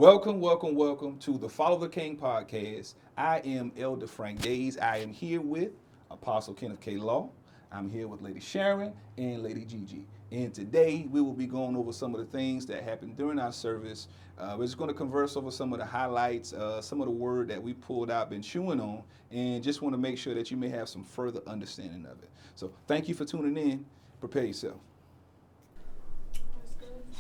Welcome to the Follow the King podcast. I am Elder Frank Days. I am here with Apostle Kenneth K. Law. I'm here with Lady Sharon and Lady Gigi. And today we will be going over some of the things that happened during our service. We're just going to converse over some of the highlights, some of the word that we pulled out, been chewing on, and just want to make sure that you may have some further understanding of it. So thank you for tuning in. Prepare yourself.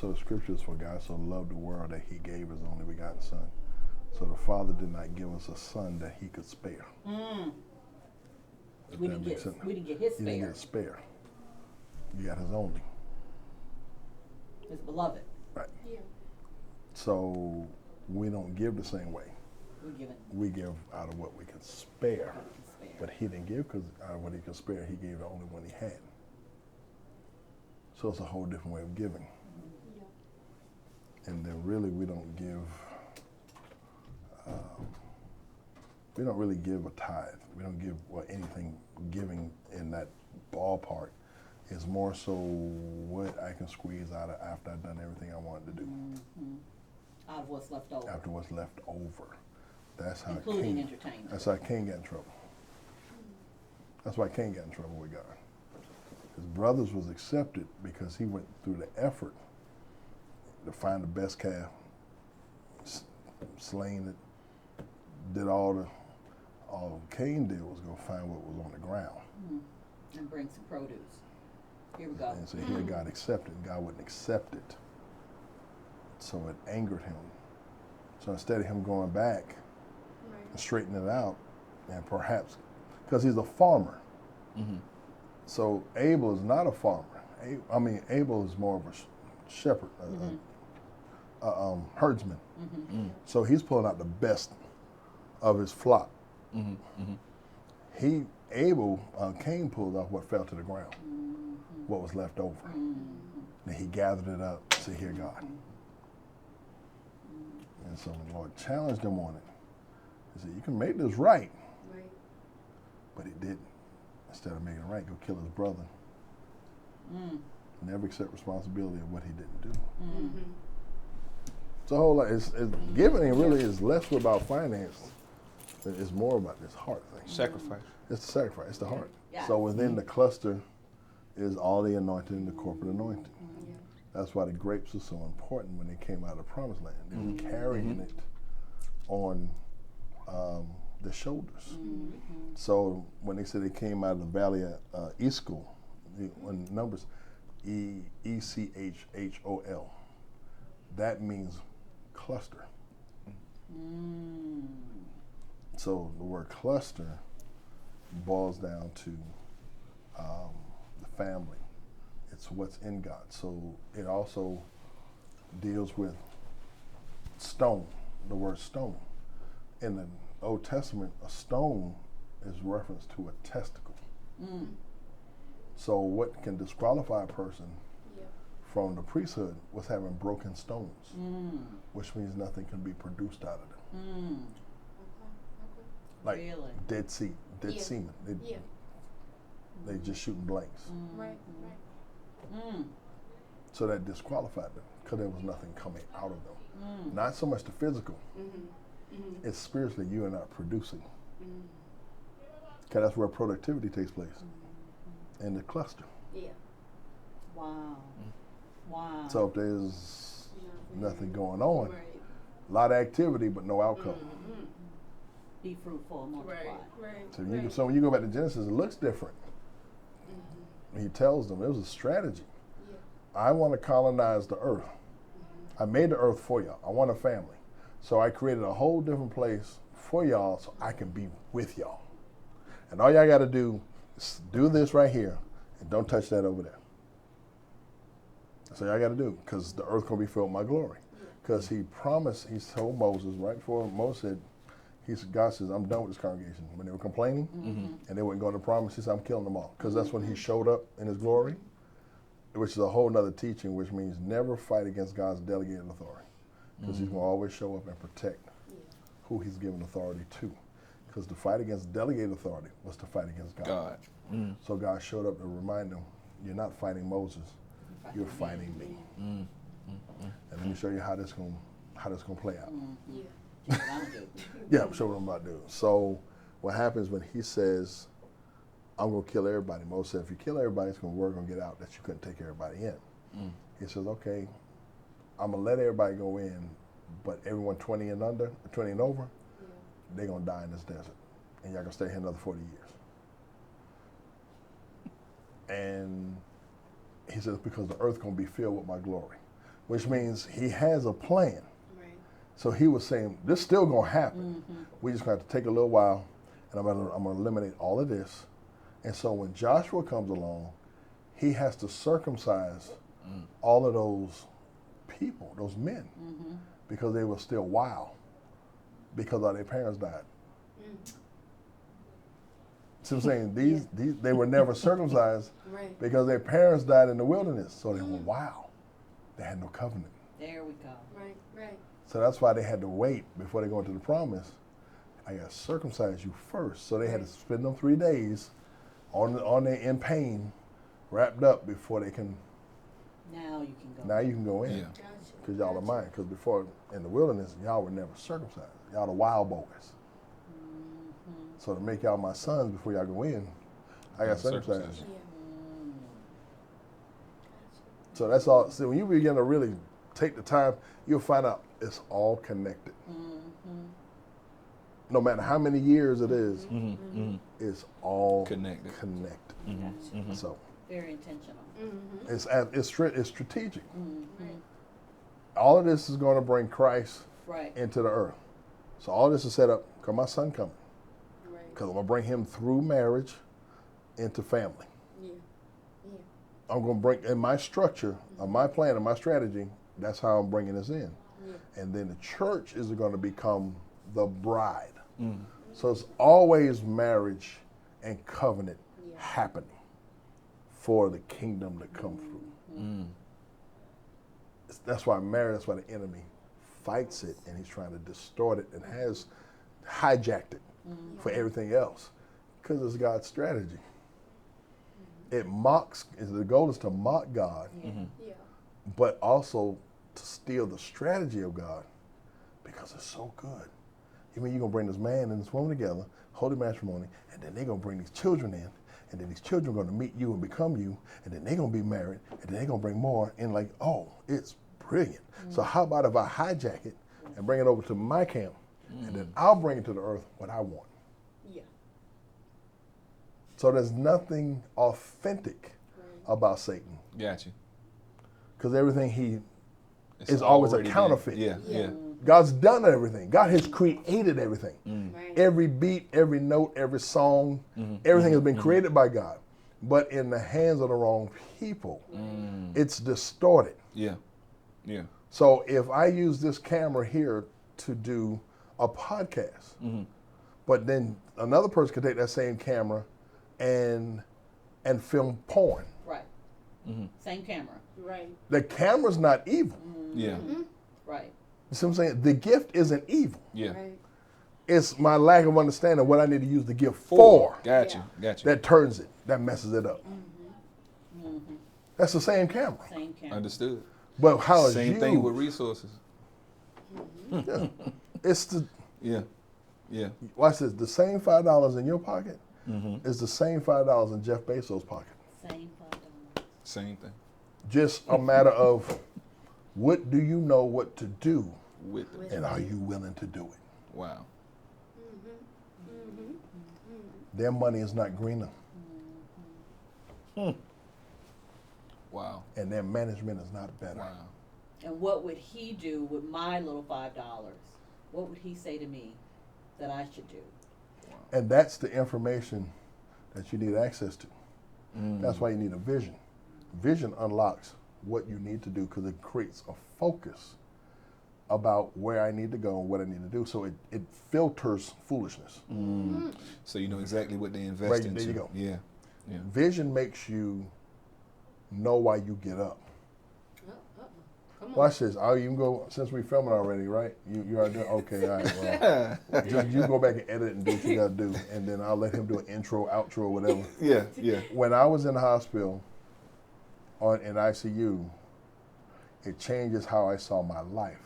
So the scriptures, for God so loved the world that he gave his only begotten son. So the Father did not give us a son that he could spare. We didn't get his spare. He didn't get spare. You got his only. His beloved. Right. Yeah. So we don't give the same way. We give out of what we can spare. But he didn't give because out of what he could spare, he gave the only one he had. So it's a whole different way of giving. And then really we don't really give a tithe. We don't give anything. Giving in that ballpark is more so what I can squeeze out of after I've done everything I wanted to do. Out of what's left over. After what's left over. That's how including entertainment. That's how Cain got in trouble. That's why Cain got in trouble with God. His brothers was accepted because he went through the effort to find the best calf, slain it, did all Cain did was go find what was on the ground. And bring some produce. Here we go. And so here God accepted, God wouldn't accept it. So it angered him. So instead of him going back and straightening it out, and perhaps, because he's a farmer. So Abel is not a farmer. Abel is more of a shepherd, herdsman. So he's pulling out the best of his flock. Cain pulled off what fell to the ground, what was left over. And he gathered it up to hear God. And so the Lord challenged him on it. He said, you can make this right. But he didn't. Instead of making it right, go kill his brother. Never accept responsibility of what he didn't do. It's a whole lot. Giving really is less about finance. It's more about this heart thing. Sacrifice. It's the sacrifice. It's the heart. Yeah. So within the cluster is all the anointing and the corporate anointing. That's why the grapes are so important when they came out of the promised land. They were carrying it on the shoulders. So when they said they came out of the valley of Eshcol, when Numbers Echhol, that means cluster. So the word cluster boils down to the family. It's what's in God. So it also deals with stone, the word stone. In the Old Testament, a stone is reference to a testicle. So what can disqualify a person from the priesthood was having broken stones, which means nothing can be produced out of them. Like Really? dead semen. They just shooting blanks. Right. So that disqualified them because there was nothing coming out of them. Not so much the physical. It's spiritually you are not producing. Because that's where productivity takes place. In the cluster. Wow. So if there's nothing going on, a lot of activity but no outcome. Be fruitful and multiply. So when you go back to Genesis, it looks different. He tells them it was a strategy. I want to colonize the earth. I made the earth for y'all. I want a family. So I created a whole different place for y'all so I can be with y'all. And all y'all got to do is do this right here and don't touch that over there. That's all y'all got to do because the earth going to be filled with my glory. Because he promised, he told Moses, right before Moses said, God says, I'm done with this congregation. When they were complaining and they wouldn't go to the promise, he said, I'm killing them all. Because that's when he showed up in his glory, which is a whole nother teaching, which means never fight against God's delegated authority. Because he's going to always show up and protect who he's given authority to. Because to fight against delegated authority was to fight against God. So God showed up to remind them, you're not fighting Moses, you're fighting me. And let me show you how how this gonna play out. Yeah. That's what I'm gonna do. Yeah, I'm sure what I'm about to do. So what happens when he says, I'm gonna kill everybody? Moses said, if you kill everybody, it's gonna word gonna get out that you couldn't take everybody in. He says, okay, I'm gonna let everybody go in, but everyone 20 and under, 20 and over, they're gonna die in this desert. And y'all gonna stay here another 40 years. And he says, because the earth gonna be filled with my glory. Which means he has a plan. Right. So he was saying, this still gonna happen. We just gonna have to take a little while, and I'm gonna eliminate all of this. And so when Joshua comes along, he has to circumcise all of those people, those men, because they were still wild, because of their parents died. So I'm saying these they were never circumcised Right. because their parents died in the wilderness, so they were wild. They had no covenant. There we go. Right. Right. So that's why they had to wait before they go into the promise. I got to circumcise you first. So they had to spend them 3 days on there in pain, wrapped up before they can. Now you can go. Now you can go in, Yeah. Gotcha. because y'all are mine. Because before in the wilderness, y'all were never circumcised. Y'all the wild boys. So to make y'all my sons before y'all go in, I got circumcised. Circumcised. Yeah. So that's all. See, when you begin to really take the time, you'll find out it's all connected. No matter how many years it is, it's all Connected. Gotcha. So Very intentional. it's strategic. All of this is going to bring Christ Right. into the earth. So all this is set up because my son coming. Right. Because I'm going to bring him through marriage into family. Yeah. Yeah. I'm going to bring, in my structure, of my plan, and my strategy, that's how I'm bringing this in. Yeah. And then the church is going to become the bride. So it's always marriage and covenant happening for the kingdom to come through. That's why marriage, that's why the enemy fights it, and he's trying to distort it and has hijacked it for everything else, because it's God's strategy. It mocks, the goal is to mock God, Yeah. but also to steal the strategy of God, because it's so good. You mean you're going to bring this man and this woman together, holy matrimony, and then they're going to bring these children in, and then these children are going to meet you and become you, and then they're going to be married, and then they're going to bring more, and like, oh, it's brilliant. So how about if I hijack it and bring it over to my camp, and then I'll bring it to the earth what I want. Yeah. So there's nothing authentic about Satan, Got you. because everything he It's is always a already been- counterfeit. Yeah. Yeah. God's done everything. God has created everything. Right. Every beat, every note, every song, everything has been created by God. But in the hands of the wrong people, it's distorted. Yeah. Yeah. So if I use this camera here to do a podcast, but then another person could take that same camera and film porn. Right. Same camera. Right. The camera's not evil. Yeah. Right. You see what I'm saying? The gift isn't evil. Yeah. Right. It's my lack of understanding what I need to use the gift for Got you. Got you. that turns it, that messes it up. That's the same camera. Same camera. Understood. But how is Same used, thing with resources. yeah. It's the, Yeah. Yeah. watch this, the same $5 in your pocket is the same $5 in Jeff Bezos' pocket. Same $5. Same thing. Just a matter of what do you know what to do, With them. and are you willing to do it? Wow. Their money is not greener, Wow. and their management is not better. Wow. And what would he do with my little $5? What would he say to me that I should do? And that's the information that you need access to. That's why you need a vision. Vision unlocks what you need to do, because it creates a focus about where I need to go and what I need to do. So it filters foolishness. So you know exactly what they invest Right, into. there you go. Yeah. Yeah. Vision makes you know why you get up. Come on. Watch this. I'll even go, since we're filming already, right? You already done? Okay, all right, well. Just you go back and edit and do what you gotta do, and then I'll let him do an intro, outro, whatever. Yeah. Yeah. When I was in the hospital in ICU, it changes how I saw my life.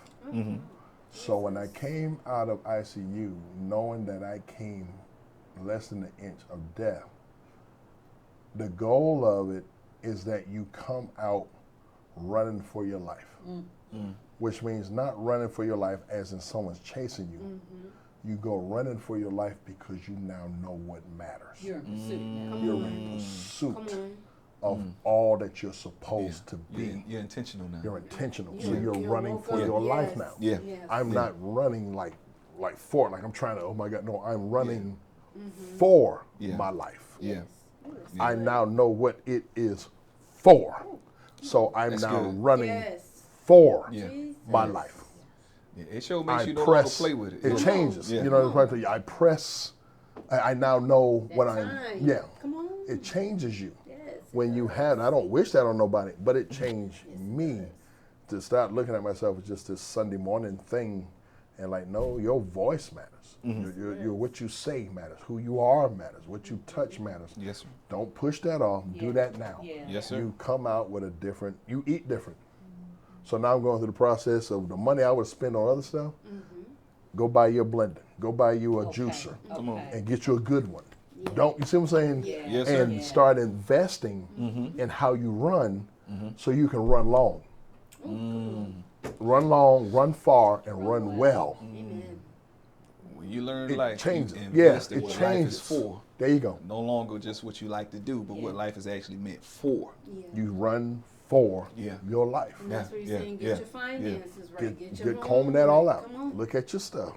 So when I came out of ICU, knowing that I came less than an inch of death, the goal of it is that you come out running for your life, which means not running for your life as in someone's chasing you. You go running for your life because you now know what matters. You're in pursuit now. You're in pursuit Come on. of all that you're supposed to be. You're intentional now. You're intentional. Yeah. So you're You running woke for up. your life Yes. now. Yeah. Yes. I'm Yeah. not running like for it, like I'm trying to, oh my God, no, I'm running for Yeah. my life. Yeah. Ooh, that's I good. now know what it is for. So I'm That's now good. running Yes. for Yeah. Jesus. my life. Yeah, it sure makes I you no longer press, play with it. it Yeah. changes. Yeah. You know, I press, I now know That what time. yeah, Come on. it changes you. Yes. When you had, I don't wish that on nobody, but it changed me to start looking at myself as just this Sunday morning thing, and like, no, your voice matters. Your what you say matters. Who you are matters. What you touch matters. Yes, sir. Don't push that off. Do Yeah. that now. Yeah. Yes, sir. You come out with a different. You eat different. So now I'm going through the process of the money I would spend on other stuff. Go buy you a blender. Go buy you a juicer, Come on. and get you a good one. Don't you see what I'm saying? Yeah. Yes, sir. And start investing in how you run, so you can run long. Run long, run far, and run well. Amen. When you learn It life, changes. you Yeah, invest in it what life changes. is for. There you go. No longer just what you like to do, but what life is actually meant for. Yeah. You run for Yeah. your life. And that's what he's Yeah, saying. Get yeah, your finances right. Get, Get your get home combing that all right. out. Come on. Look at your stuff,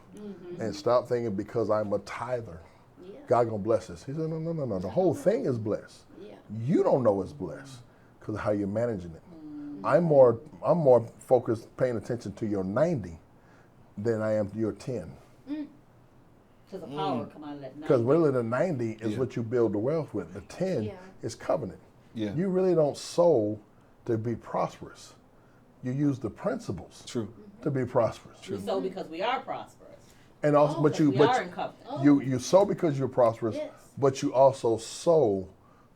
and stop thinking because I'm a tither, Yeah. God gonna bless us. He said, no, no, no, no. The whole thing is blessed. Yeah. You don't know it's blessed because of how you're managing it. I'm more focused, paying attention to your 90 than I am to your 10. Because the power come out of that. Because 90. really the 90 is Yeah. what you build the wealth with. The 10 Yeah. is covenant. Yeah. You really don't sow to be prosperous. You use the principles True. to be prosperous. We sow because we are prosperous. And also, but you, We are but in covenant. you sow because you're prosperous, Yes. but you also sow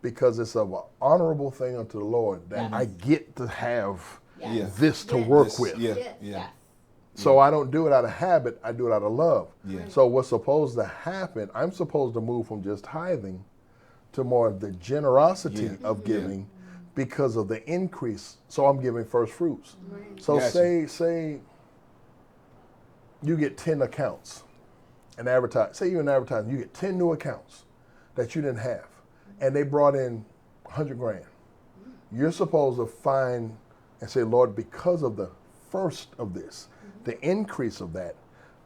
because it's of an honorable thing unto the Lord that Yes. I get to have Yeah. this to Yes. work This- with. Yeah. Yes. Yeah. So I don't do it out of habit, I do it out of love. Yeah. So what's supposed to happen, I'm supposed to move from just tithing to more of the generosity Yeah. of giving because of the increase. So I'm giving first fruits. Right. So Gotcha. say you get 10 accounts and advertise. Say you're in advertising, you get 10 new accounts that you didn't have, and they brought in 100 grand. You're supposed to find and say, Lord, because of the first of this, the increase of that,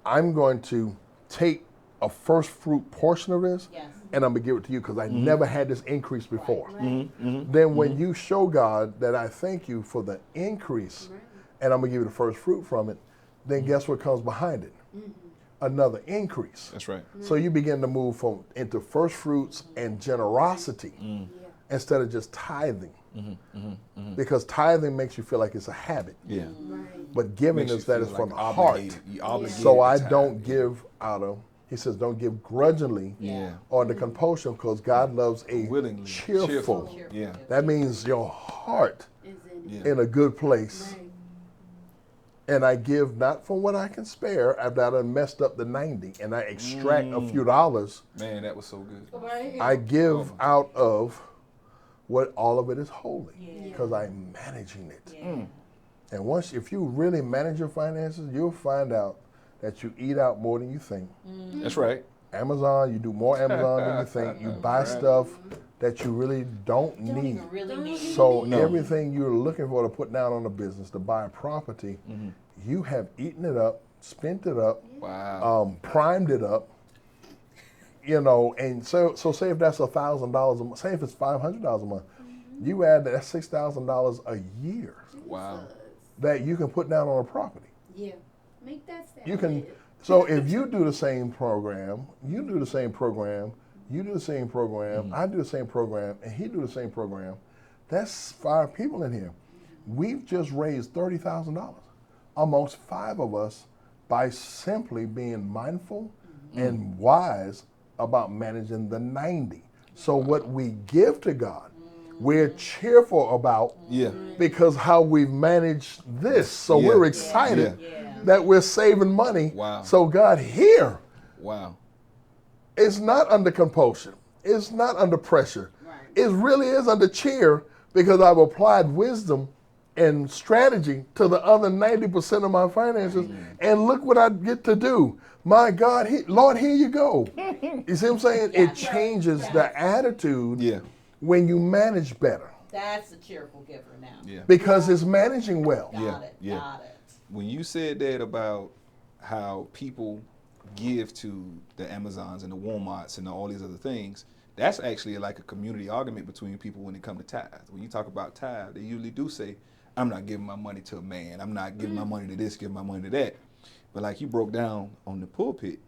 I'm going to take a first fruit portion of this, Yes. and I'm gonna give it to you because I never had this increase before. Right. Then when you show God that I thank you for the increase, Right. and I'm gonna give you the first fruit from it, then guess what comes behind it? Another increase. That's right. So you begin to move into first fruits and generosity Yeah. instead of just tithing. Because tithing makes you feel like it's a habit, Yeah. Right. but giving Makes you is that feel is from like the obligated. heart. You obligated So to I tithe. don't give out of. He says, don't give grudgingly Yeah. or under compulsion, because God loves a Willingly. cheerful. Yeah. That means your heart Is in Yeah. in a good place. Right. And I give not from what I can spare after I done messed up the 90 and I extract a few dollars. Man, that was so good. Right. I give out of what all of it is holy Yeah. because I'm managing it. Yeah. And if you really manage your finances, you'll find out that you eat out more than you think. That's right. Amazon, you do more Amazon than you think. You buy stuff that you really don't Don't need. even really need it. So No. everything you're looking for to put down on a business, to buy a property, you have eaten it up, spent it up, Wow. primed it up, and so say if that's $1,000 a month, say if it's $500 a month, you add that's $6,000 a year Wow. that you can put down on a property. Yeah. Make that sound. You can, good. so if you do the same program, you do the same program, you do the same program, I do the same program, and he do the same program, that's 5 people in here. We've just raised $30,000 amongst 5 of us by simply being mindful and wise about managing the 90. So what we give to God, we're cheerful about Yeah. because how we've managed this. So Yeah. we're excited Yeah. that we're saving money. Wow. So God, here, Wow. it's not under compulsion. It's not under pressure. Right. It really is under cheer because I've applied wisdom and strategy to the other 90% of my finances. And look what I get to do. My God, Lord, here you go. You see what I'm saying? Yeah. It changes the attitude Yeah. when you manage better That's a cheerful giver now. Yeah. because it's managing well. Got Yeah, it. yeah. Got it. When you said that about how people give to the Amazons and the Walmarts and all these other things, that's actually like a community argument between people when it comes to tithe. When you talk about tithe, they usually do say, I'm not giving my money to a man. I'm not giving my money to this, giving my money to that. But like you broke down on the pulpit,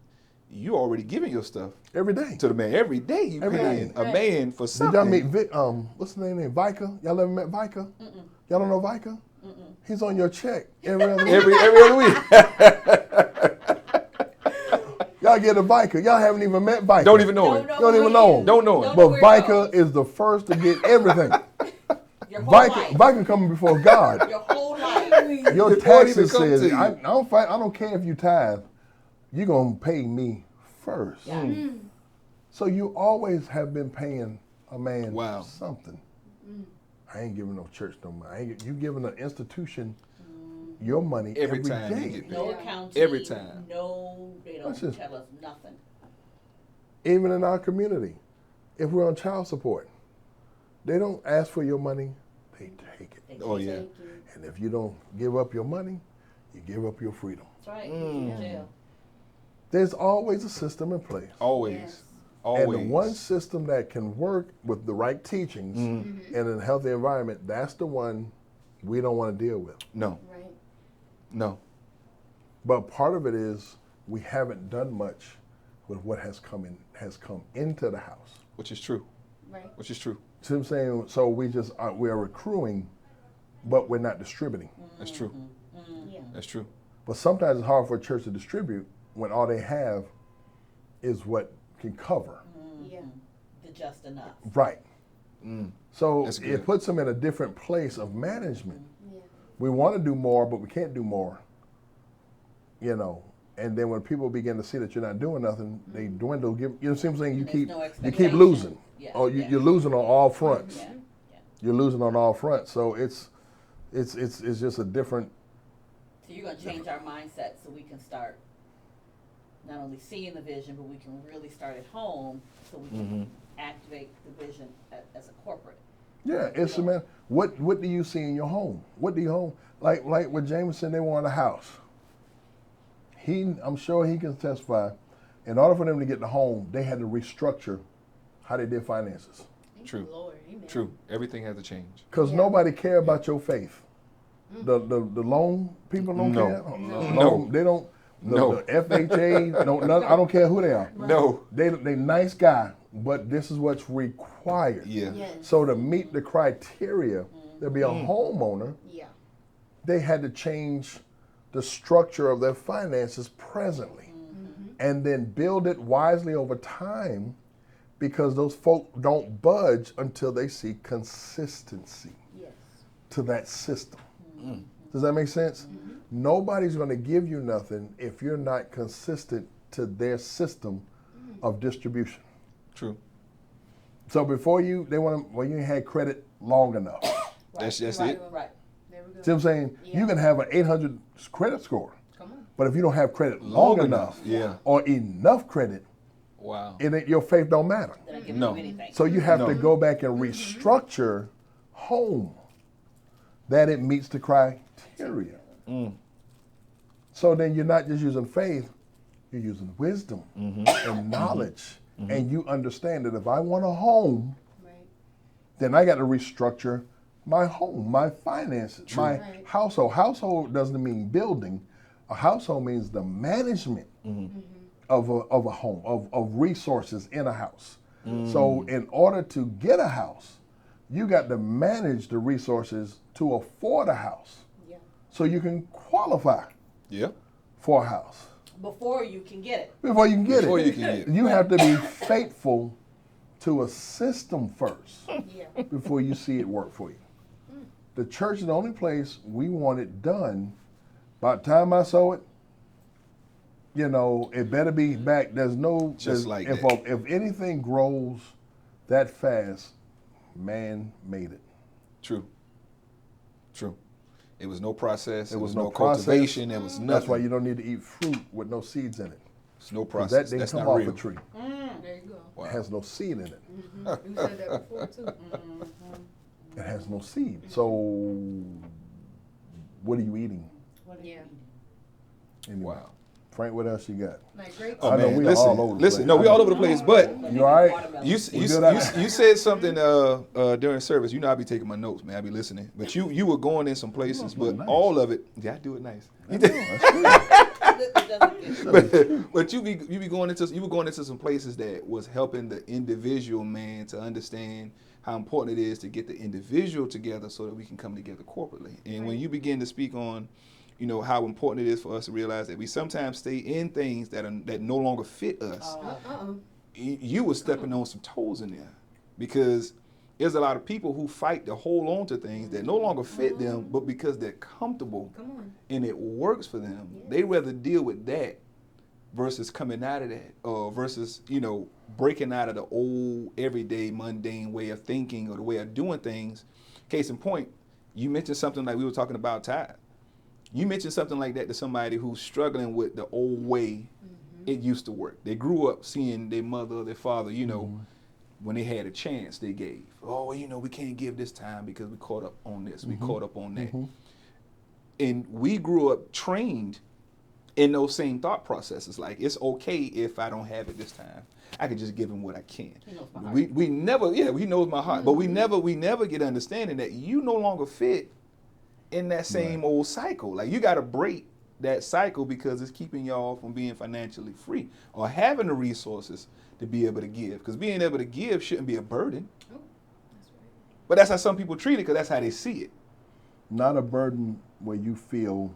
you already giving your stuff Every day. to the man. Every day you Every paying day. a man for Did something. y'all meet what's the name? Vika? Y'all ever met Vika? Y'all don't know Vika? He's on your check every other week. every other week. Y'all get a Vika. Y'all haven't even met Vika. Don't even know him. Don't even know him. Don't know him. But where it Vika goes. is the first to get everything. Your whole life. Vika coming before God. Your whole life. Your Before it even taxes come says, to you. I don't care if you tithe, you're going to pay me first. Yeah. So you always have been paying a man Wow. something. I ain't giving no church no money. You giving an institution your money Every every time you day. get No Yeah. accounting. Every time. No, they don't That's just- tell us nothing. Even in our community, if we're on child support, they don't ask for your money, they take it. They Oh, take yeah. it. Thank you. And if you don't give up your money, you give up your freedom. That's right. Mm. In jail. There's always a system in place. Always. Yes. Always. And the one system that can work with the right teachings Mm-hmm. and in a healthy environment, that's the one we don't want to deal with. No. Right. No. But part of it is we haven't done much with what has come into the house. Which is true. Right. Which is true. See what I'm saying? So we are accruing, but we're not distributing. That's true. Yeah. That's true. But sometimes it's hard for a church to distribute when all they have is what can cover. Yeah. The just enough. Right. So That's good. it puts them in a different place of management. Yeah. We want to do more, but we can't do more. You know, and then when people begin to see that you're not doing nothing, they dwindle. You know what I'm saying? You There's keep no you keep expectation. losing. Yeah, Oh, yeah. you're losing on all fronts. Yeah. Yeah. You're losing on all fronts. So it's just a different. So you're going to change our mindset so we can start not only seeing the vision, but we can really start at home so we can activate the vision as a corporate. Yeah, it's a man. What do you see in your home? What do you home like with Jameson? They wanted a house. I'm sure he can testify. In order for them to get the home, they had to restructure how they did finances. Thank True. you, Lord. Amen. True. Everything has to change. Because Yeah. nobody care about your faith. The loan people don't No. care. No. They don't. No. The FHA. No, none, I don't care who they are. No. They nice guy, but this is what's required. Yeah. Yes. So to meet the criteria to be a homeowner, Yeah. they had to change the structure of their finances presently and then build it wisely over time because those folk don't budge until they see consistency Yes. to that system. Does that make sense? Nobody's going to give you nothing if you're not consistent to their system of distribution. True. So before you ain't had credit long enough. That's right, it. Right. There we go. See what I'm saying? Yeah. You can have an 800 credit score, Come on. but if you don't have credit long enough Yeah. or enough credit, Wow. your faith don't matter. Then I give No. you anything. So you have No. to go back and restructure home that it meets the criteria. So then you're not just using faith, you're using wisdom and knowledge. And you understand that if I want a home, Right. then I got to restructure my home, my finances, my Right. household. Household doesn't mean building. A household means the management of a home, of resources in a house. So in order to get a house, you got to manage the resources to afford a house Yeah. so you can qualify Yeah. for a house. Before you can get it. Before you can get Before it, you can get it. you have to be faithful to a system first Yeah. before you see it work for you. The church is the only place we want it done. By the time I sow it, You know, it better be back. If anything grows that fast, man made it. True. It was no process. It was no no process. cultivation. It was nothing. That's why you don't need to eat fruit with no seeds in it. It's no 'Cause process. that didn't That's come not off real. a tree. There you go. Wow. It has no seed in it. You said that before too. It has no seed. So, what are you eating? Yeah. Anyway. Wow. Frank, what else you got? Like grapes. Oh I know man, we listen, all over the listen. place. No, we all over the place. But You all right? Watermelon. you said something during service. You know I be taking my notes, man. I be listening. But you were going in some places, You do it but nice. all of it. Yeah, I do it nice. That's good. But you were going into some places that was helping the individual man to understand how important it is to get the individual together so that we can come together corporately. And when you begin to speak on, you know, how important it is for us to realize that we sometimes stay in things that no longer fit us. You were stepping on some toes in there, because there's a lot of people who fight to hold on to things that no longer fit them, but because they're comfortable and it works for them, they rather deal with that versus coming out of that, or versus, you know, breaking out of the old everyday mundane way of thinking or the way of doing things. Case in point, you mentioned something like we were talking about tithe. You mentioned something like that to somebody who's struggling with the old way it used to work. They grew up seeing their mother or their father, you know, when they had a chance, they gave. Oh, well, you know, we can't give this time because we caught up on this, we caught up on that. And we grew up trained in those same thought processes. Like, it's okay if I don't have it this time. I can just give him what I can. He knows my heart. We never, he knows my heart. But we never get understanding that you no longer fit in that same old cycle. Like, you got to break that cycle because it's keeping y'all from being financially free or having the resources to be able to give. Because being able to give shouldn't be a burden. Oh, that's right. But that's how some people treat it, because that's how they see it. Not a burden where you feel,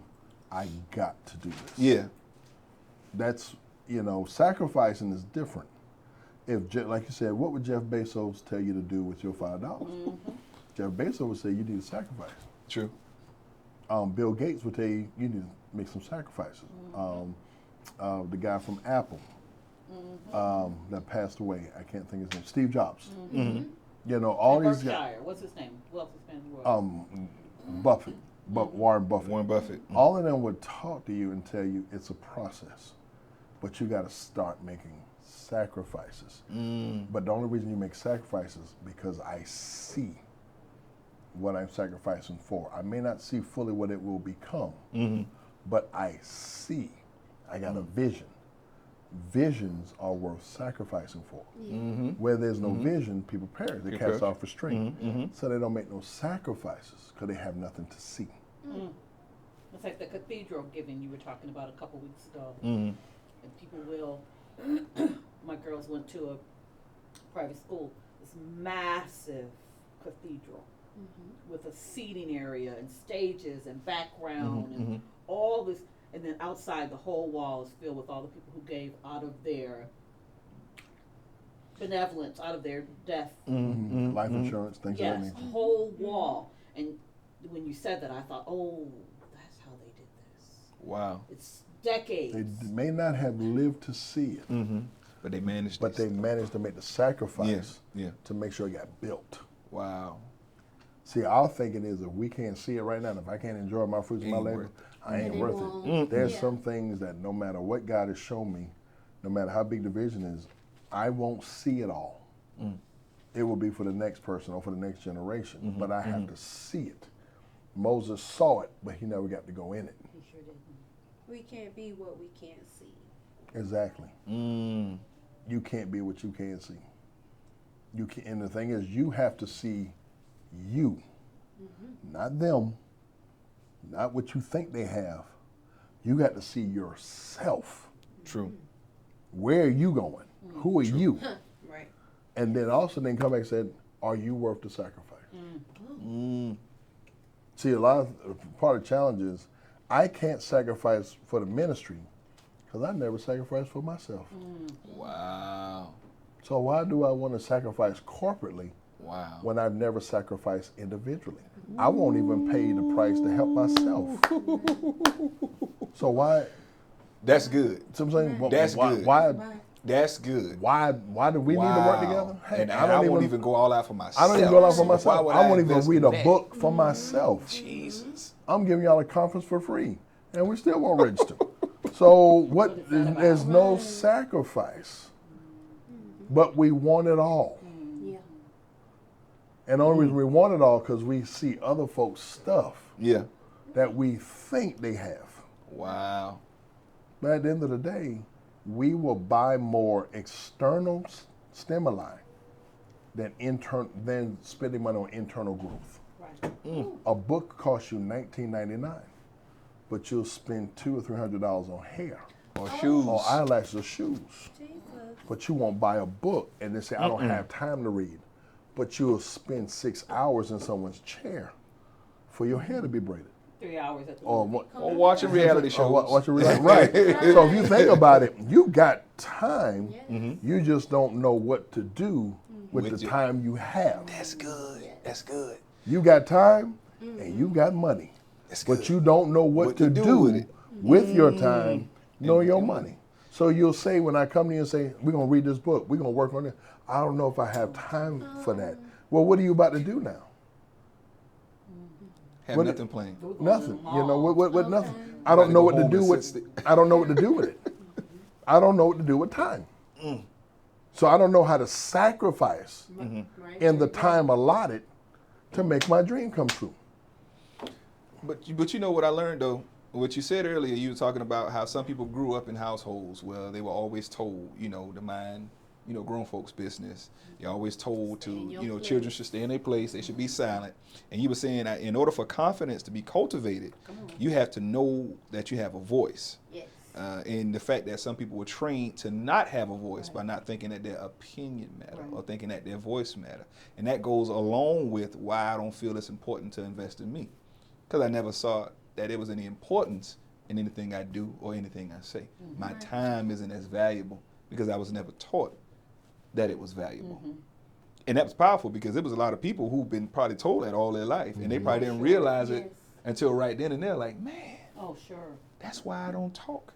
I got to do this. Yeah. That's, you know, sacrificing is different. Like you said, what would Jeff Bezos tell you to do with your $5? Jeff Bezos would say you need to sacrifice. True. Bill Gates would tell you you need to make some sacrifices. The guy from Apple that passed away, I can't think of his name, Steve Jobs. You know, all these guys. What's his name? Who else is in Buffett, Warren Buffett. Warren Buffett. All of them would talk to you and tell you it's a process, but you got to start making sacrifices. But the only reason you make sacrifices because I see what I'm sacrificing for. I may not see fully what it will become, but I see. I got a vision. Visions are worth sacrificing for. Where there's no vision, people perish. They cast off restraint. So they don't make no sacrifices because they have nothing to see. It's like the cathedral giving you were talking about a couple weeks ago. And people will, my girls went to a private school, this massive cathedral with a seating area and stages and background and all this. And then outside, the whole wall is filled with all the people who gave out of their benevolence, out of their death. Life insurance, things of that Yes, nature. whole wall. And when you said that, I thought, oh, that's how they did this. Wow. It's decades. They may not have lived to see it, But they managed but they managed to make the sacrifice to make sure it got built. Wow. See, our thinking is if we can't see it right now, if I can't enjoy my fruits of my Ain't labor, worth I ain't worth it. There's some things that no matter what God has shown me, no matter how big the vision is, I won't see it all. It will be for the next person or for the next generation, but I have to see it. Moses saw it, but he never got to go in it. He sure did. We can't be what we can't see. Exactly. You can't be what you can't see. You can, and the thing is, you have to see you, not them, not what you think they have. You got to see yourself. True. Where are you going? Who are you? Right. And then also then come back and said, are you worth the sacrifice? See, a lot of part of the challenge is I can't sacrifice for the ministry because I never sacrificed for myself. Wow. So why do I want to sacrifice corporately Wow. when I've never sacrificed individually? I won't even pay the price to help myself. So why That's good. So I'm saying, That's good. Why? That's good. Why do we need to work together? Hey, and I won't even go all out for myself. I don't even go out for So why myself. would I won't even invest read in a that? book for myself. Jesus. I'm giving y'all a conference for free, and we still won't register. So what? There's no sacrifice, but we want it all. Yeah. And the only reason we want it all because we see other folks' stuff Yeah. that we think they have. Wow. But at the end of the day, we will buy more external stimuli than spending money on internal growth. Right. A book costs you $19.99, but you'll spend $200 or $300 on hair, Or shoes. or eyelashes, or shoes. Jesus. But you won't buy a book and then say, I don't have time to read. But you'll spend 6 hours in someone's chair for your hair to be braided. 3 hours at the Or moment. Or watching reality shows. watch a reality. Right. So if you think about it, you got time. Yes. You just don't know what to do with With the your- time you have. That's good. That's good. You got time and you got money. That's But good. you don't know what to do with it. with your time nor with your your money. So you'll say, when I come to you and say, we're going to read this book, we're going to work on it, I don't know if I have time for that. Well, what are you about to do now? Have What- nothing planned. We're going Nothing. to the You know, mall. what Okay. nothing. I don't Gotta know go what to home do and with sit I don't know what to do with it. I don't know what to do with time. So I don't know how to sacrifice Right. in the time allotted to make my dream come true. But you know what I learned though? What you said earlier, you were talking about how some people grew up in households where they were always told, to mind, grown folks' business. You're always told Stay in to, your place. children should stay in their place. They should be silent. And you were saying that in order for confidence to be cultivated, you have to know that you have a voice. Yes. And the fact that some people were trained to not have a voice by not thinking that their opinion matter or thinking that their voice matter. And that goes along with why I don't feel it's important to invest in me. Because I never saw that there was any importance in anything I do or anything I say. My time isn't as valuable because I was never taught that it was valuable. And that was powerful because there was a lot of people who've been probably told that all their life and they probably didn't realize it Yes. until right then and they're like, man, Oh, sure. that's why I don't talk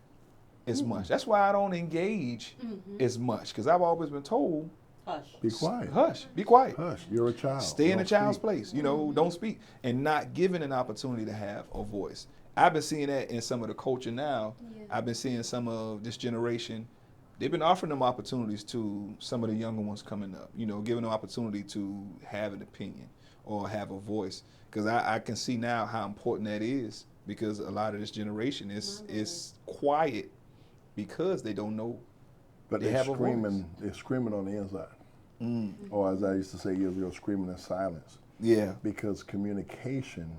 as much. That's why I don't engage as much because I've always been told, Hush. Be quiet. hush, be quiet. Hush, you're a child. Stay in a Don't child's speak. place, don't speak, and not given an opportunity to have a voice. I've been seeing that in some of the culture now. Yeah. I've been seeing some of this generation. They've been offering them opportunities to some of the younger ones coming up, giving them opportunity to have an opinion or have a voice. Because I can see now how important that is because a lot of this generation is quiet because they don't know. But They they're have a screaming. They're screaming on the inside, or as I used to say years ago, screaming in silence. Yeah. Because communication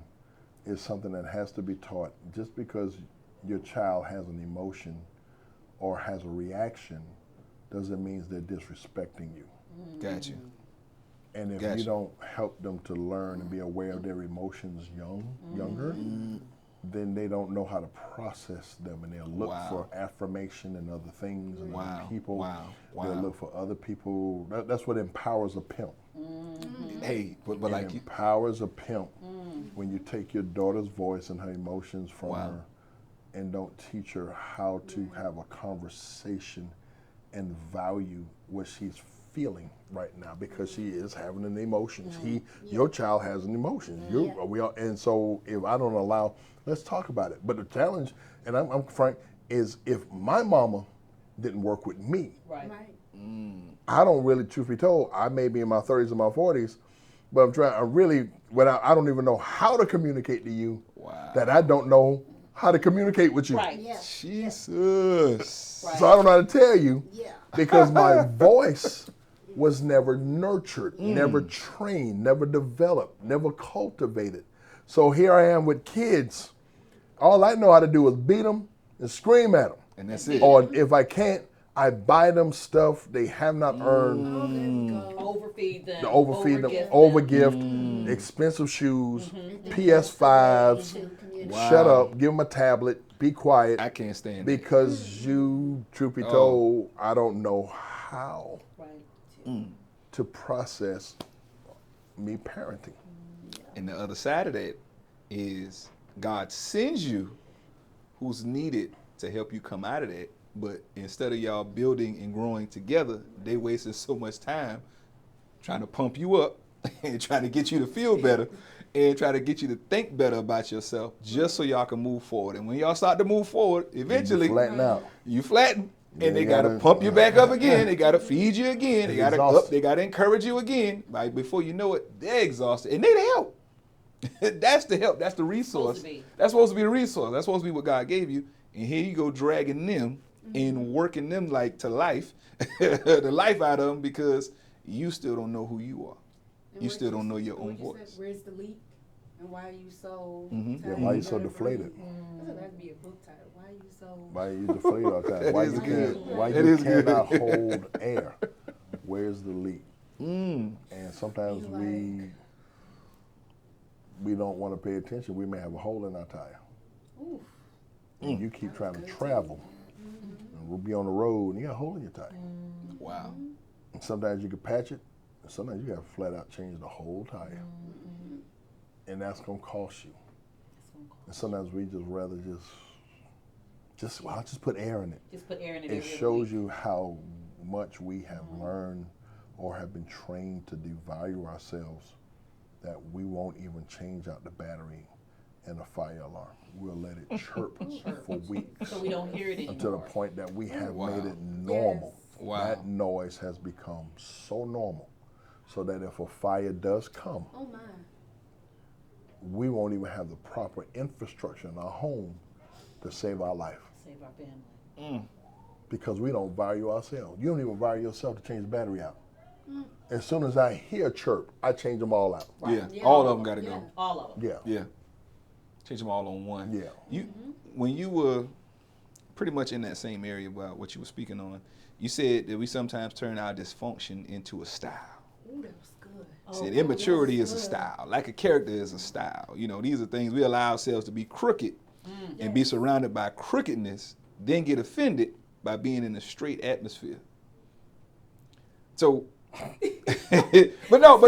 is something that has to be taught. Just because your child has an emotion or has a reaction doesn't mean they're disrespecting you. Got you. And if Gotcha. you don't help them to learn and be aware of their emotions younger, then they don't know how to process them, and they'll look Wow. for affirmation and other things and other Wow. people. Wow. They'll Wow. look for other people. That's what empowers a pimp. Hey, but It like you, empowers a pimp when you take your daughter's voice and her emotions from Wow. her and don't teach her how to have a conversation and value what she's feeling right now, because she is having an emotion. Your child has an emotion. We all, and so if I don't allow, let's talk about it. But the challenge, and I'm frank, is if my mama didn't work with me, Right. Right. I don't really, truth be told, I may be in my 30s and my 40s, but I don't even know how to communicate to you wow. that I don't know how to communicate with you. Right. Yeah. Jesus. Right. So I don't know how to tell you Yeah. because my voice was never nurtured, never trained, never developed, never cultivated. So here I am with kids. All I know how to do is beat them and scream at them. And that's it. Or if I can't, I buy them stuff they have not earned. Oh, there we go. Overfeed them. To overfeed them, overgift overgift, expensive shoes, PS5s. To communicate. Wow. Shut up, give them a tablet, be quiet. I can't stand it. Because you, truth be told, I don't know how Right. to process me parenting. And the other side of that is God sends you who's needed to help you come out of that. But instead of y'all building and growing together, they wasted so much time trying to pump you up and trying to get you to feel better and try to get you to think better about yourself just so y'all can move forward. And when y'all start to move forward, eventually You flatten out. you flatten. Yeah, And they you gotta gotta- pump you back up again. They gotta feed you again. They It's gotta exhausting. they gotta encourage you again. Like before you know it, they're exhausted. And they the help. That's the help. That's the resource. Supposed to be. That's supposed to be the resource. That's supposed to be what God gave you. And here you go dragging them and working them like to life, the life out of them because you still don't know who you are. And You what still don't know said- your own what you voice. said, where's the leak? And why are you so Mhm. Yeah, tired? why you You so gotta deflated? breathe. I thought that'd be a book title. Why are you so? Why you deflated all the time? That Why is you good. can't? Why That you is good. cannot hold air? Where's the leak? Mm. And sometimes You we don't want to pay attention. We may have a hole in our tire, Oof. and you keep That trying was to good travel, and we'll be on the road, and you got a hole in your tire. Wow. And sometimes you can patch it, and sometimes you got to flat out change the whole tire, and that's gonna cost you. And sometimes we just rather just well, I'll just put air in it. Just put air in it. It every other shows week. you how much we have learned or have been trained to devalue ourselves that we won't even change out the battery in a fire alarm. We'll let it chirp for weeks So we don't hear it anymore. until the point that we have Wow. made it normal. Yes. Wow. That noise has become so normal so that if a fire does come, Oh my. we won't even have the proper infrastructure in our home to save our life Save our family. Mm. because we don't value ourselves. You don't even value yourself to change the battery out. As soon as I hear chirp, I change them all out. Yeah. Yeah. All of them gotta Yeah. go. All of them. Yeah. Yeah. Change them all on one. Yeah. You when you were pretty much in that same area about what you were speaking on, you said that we sometimes turn our dysfunction into a style. Ooh, that was good. Said Oh, immaturity that's is a good. style. Like a character is a style. You know, these are things we allow ourselves to be crooked and be surrounded by crookedness, then get offended by being in a straight atmosphere. So, but no,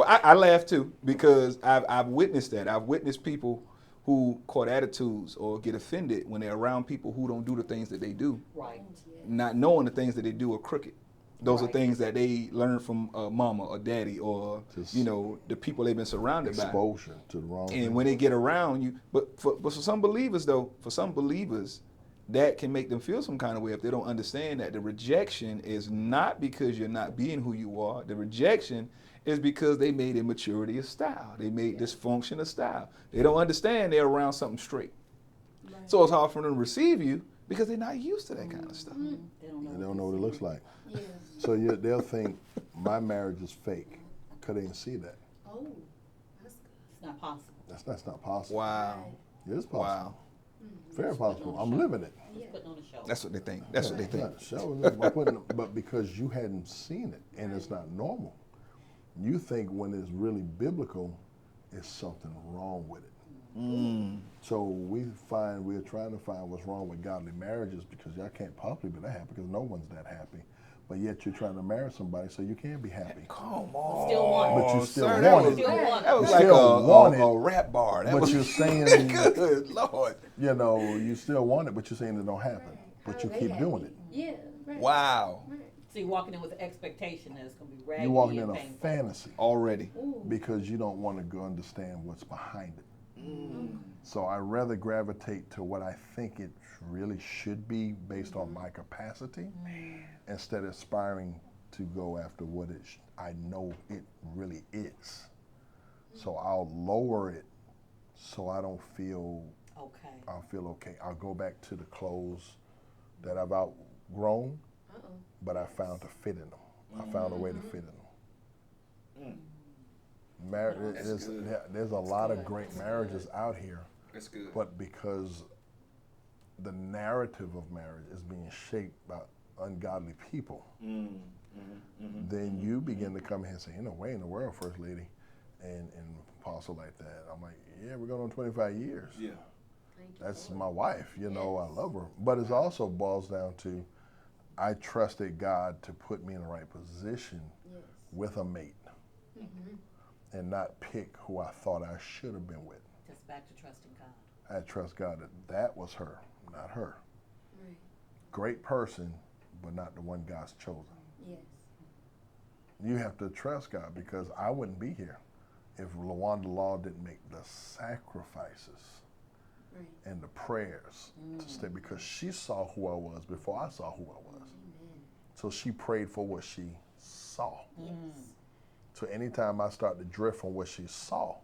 I laugh too because I've witnessed that. I've witnessed people who caught attitudes or get offended when they're around people who don't do the things that they do, Right. not knowing the things that they do are crooked. Those are Right. things that they learn from mama or daddy or Just the people they've been surrounded by. Exposure to the wrong And thing. when they get around you, but for some believers though, that can make them feel some kind of way if they don't understand that the rejection is not because you're not being who you are. The rejection is because they made immaturity a style. They made dysfunction a style. They don't understand they're around something straight. Right. So it's hard for them to receive you because they're not used to that kind of stuff. They don't know. They don't know what it looks like. Yeah. So they'll think my marriage is fake because they didn't see that. Oh, that's good. It's not possible. That's not possible. Wow. It is possible. Wow. Very possible. I'm living it. Just putting on a show. That's what they think. That's what they think. Not showing it, but because you hadn't seen it and it's not normal, you think when it's really biblical, it's something wrong with it. Mm. So we're trying to find what's wrong with godly marriages because y'all can't possibly be that happy because no one's that happy. But yet you're trying to marry somebody so you can be happy. Come on. Still want it. But you still sir, want that it. was, Still want that it. was You like still want a rap bar. That But was you're saying, good Lord. you know, you still want it, but you're saying it don't happen. Right. But How you they keep happy? doing it. Yeah. Right. Wow. Right. So you're walking in with the expectation that it's going to be raggedy You're walking in and a painful. fantasy Already. Ooh. because you don't want to go understand what's behind it. So I rather gravitate to what I think it really should be based on my capacity instead of aspiring to go after what I know it really is. So I'll lower it so I don't feel, Okay. I'll feel okay. I'll go back to the clothes that I've outgrown, Uh-oh. but I found to fit in them. I found a way to fit in them. That's good. There's a lot of great marriages out here, That's good. but because the narrative of marriage is being shaped by ungodly people, then you begin to come here and say, no way in the world, First Lady and apostle like that. I'm like, yeah, we're going on 25 years. Yeah. Thank you, That's Lord. my wife, you know, Yes. I love her. But it also boils down to, I trusted God to put me in the right position Yes. with a mate and not pick who I thought I should have been with. Just back to trusting God. I trust God that that was her. not her. Right. Great person, but not the one God's chosen. Yes. You have to trust God, because I wouldn't be here if LaWanda Law didn't make the sacrifices Right. and the prayers to stay, because she saw who I was before I saw who I was. Amen. So she prayed for what she saw. Yes. So anytime I start to drift from what she saw,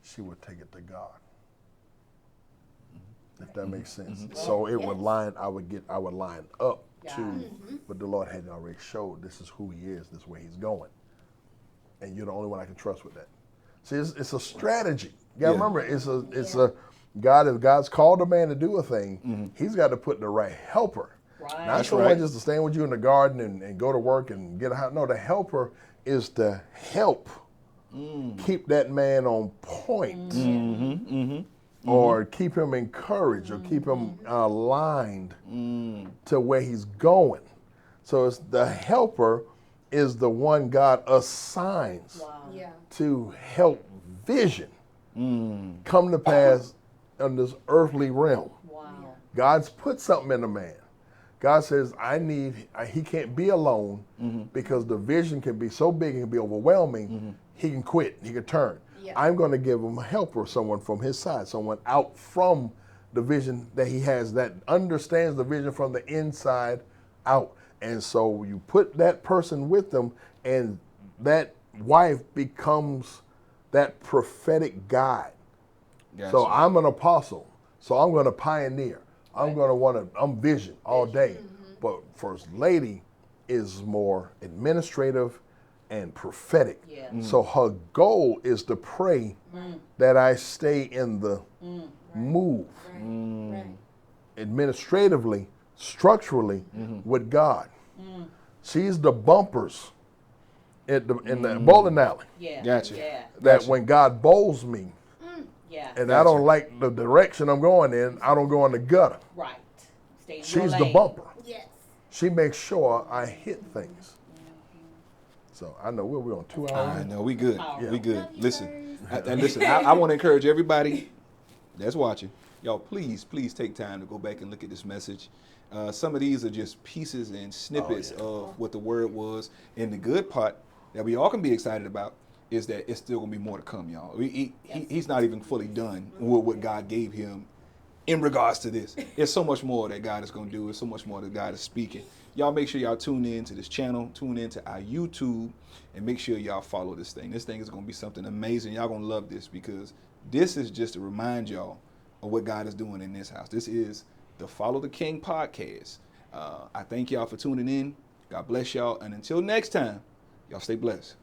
she would take it to God. If that makes sense. So it would Yes. line, I would line up Yeah. to, but the Lord had already showed this is who he is, this is where he's going. And you're the only one I can trust with that. See, it's a strategy. You gotta Yeah. remember, it's a God, if God's called a man to do a thing, he's got to put the right helper. Right. Not That's someone right. just to stand with you in the garden and go to work and get a house. No, the helper is to help keep that man on point, or keep him encouraged, or keep him aligned to where he's going. So it's the helper is the one God assigns Wow. Yeah. to help vision come to pass in this earthly realm. Wow. God's put something in a man. God says, he can't be alone, because the vision can be so big, it can be overwhelming, he can quit, he can turn. Yeah. I'm going to give him a helper, someone from his side, someone out from the vision that he has, that understands the vision from the inside out. And so you put that person with them, and that wife becomes that prophetic guide. Gotcha. So I'm an apostle, so I'm going to pioneer. I'm going to I'm vision all day. But First Lady is more administrative and prophetic. Yeah. So her goal is to pray that I stay in the move Right. Right. administratively, structurally with God. She's the bumpers in the bowling alley. Yeah. Gotcha. Yeah. That Gotcha. when God bowls me, Yeah. and Gotcha. I don't like the direction I'm going in, I don't go in the gutter. Right. Stay in your She's the lane. bumper. Yes. She makes sure I hit things. So I know we're on 2 hours. I know we good. Yeah. We good. Love you, Listen, sirs. and listen. I want to encourage everybody that's watching, y'all. Please take time to go back and look at this message. Some of these are just pieces and snippets of what the word was. And the good part that we all can be excited about is that it's still gonna be more to come, y'all. He's not even fully done with what God gave him in regards to this. There's so much more that God is gonna do. There's so much more that God is speaking. Y'all make sure y'all tune in to this channel, tune in to our YouTube, and make sure y'all follow this thing. This thing is gonna be something amazing. Y'all gonna love this, because this is just to remind y'all of what God is doing in this house. This is the Follow the King podcast. I thank y'all for tuning in. God bless y'all. And until next time, y'all stay blessed.